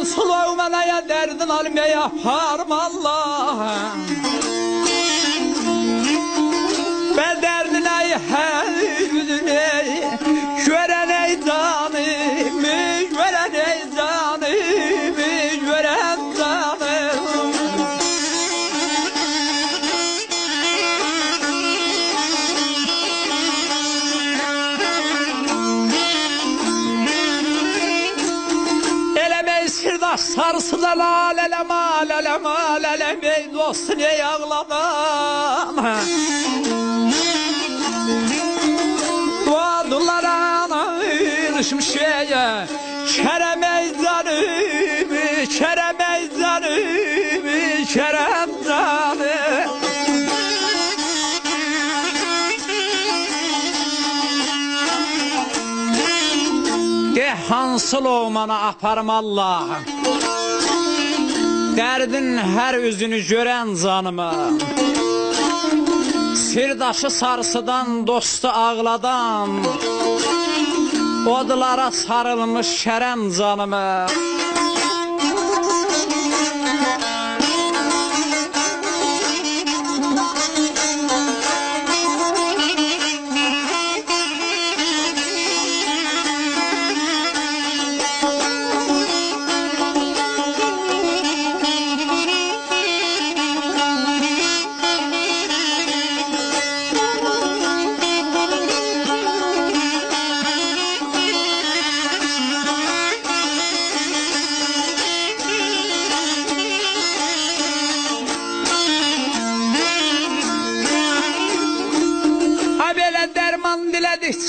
Hansıl olmaya derdin almaya yaparım Allah. Ben derdine hevdine gören ey canımı, gören ey canımı, gören canım. Eleme sırdaş sarsı da lalelem alelem alelem ey dostum ey ağlamam. Şeye Kerem eczanımı, Kerem eczanımı, Kerem canım. Hansıl olmana aparım Allah. Derdin her üzünü gören canımı. Sirdaşı sarsıdan dostu ağladan. Odlara sarılmış şerem canımı.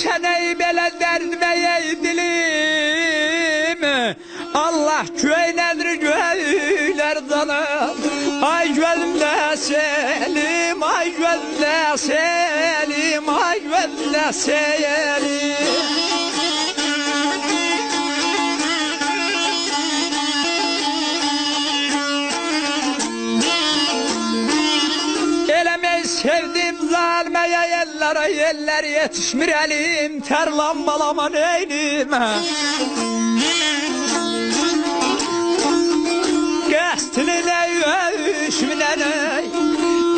Çeneyi bele derdmeye dilim. Allah köynedir göyler canım. Ay gözümde selim, ay gözümde selim, ay gözümde selim. Sevdim zalmeye yellere yeller yetişmir elim terlam balama neylime. Gestini neyveşmine ney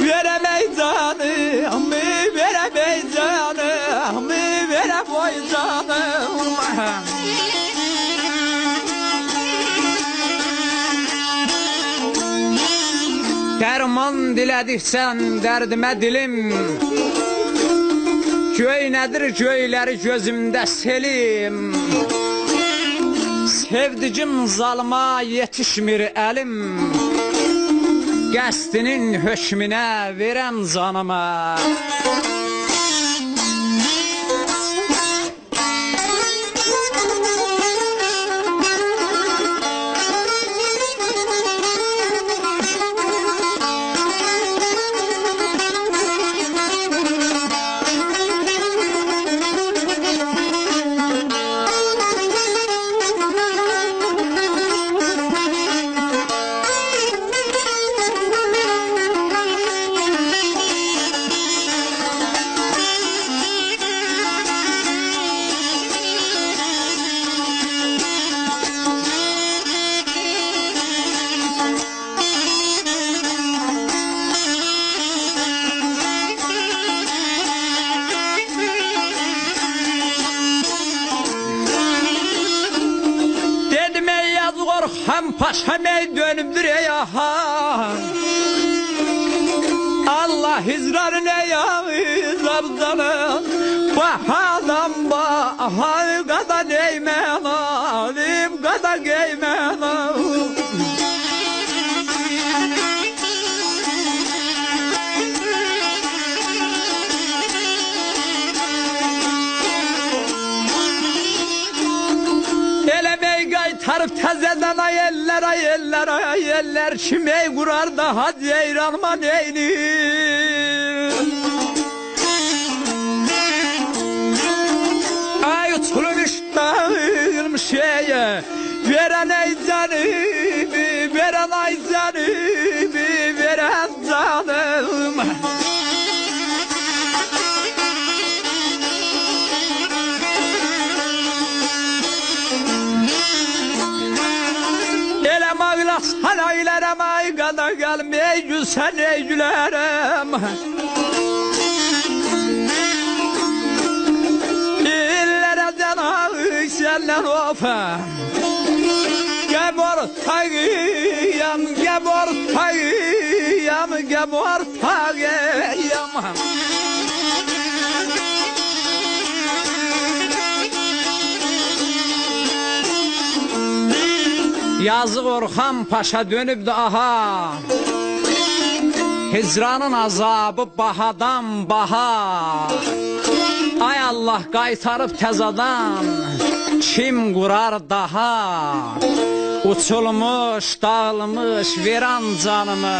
veremey canım, veremey canım, veremey canım. Derman dilediksen derdime dilim. Göy nedir göyleri gözümde selim. Sevdicim zalma yetişmir elim. Qəstinin hökmüne veren canıma. Hem paşam ey dönümdür ey aha. Allah hizrarine ya izrardanım. Bahadan bahar kadar değmen alim kadar geymen alim. Tarıp tezeden ayeller ayeller ayeller Çimey kurar da hadi eyranma neyni. Ay utulmuş dağılmış şeye veren ey canımı, veren ay canımı, veren canım. sən eylərim. İllərədən ağışənlər ofam, Gəbor tağıyam, gəbor tağıyam, gəbor tağıyam. Yazıq Orxan Paşa dönüb də aha, hicranın azabı bahadan baha. Ay Allah qaytarıb təzadan, kim qurar daha? Uçulmuş, dağılmış, viran canımı.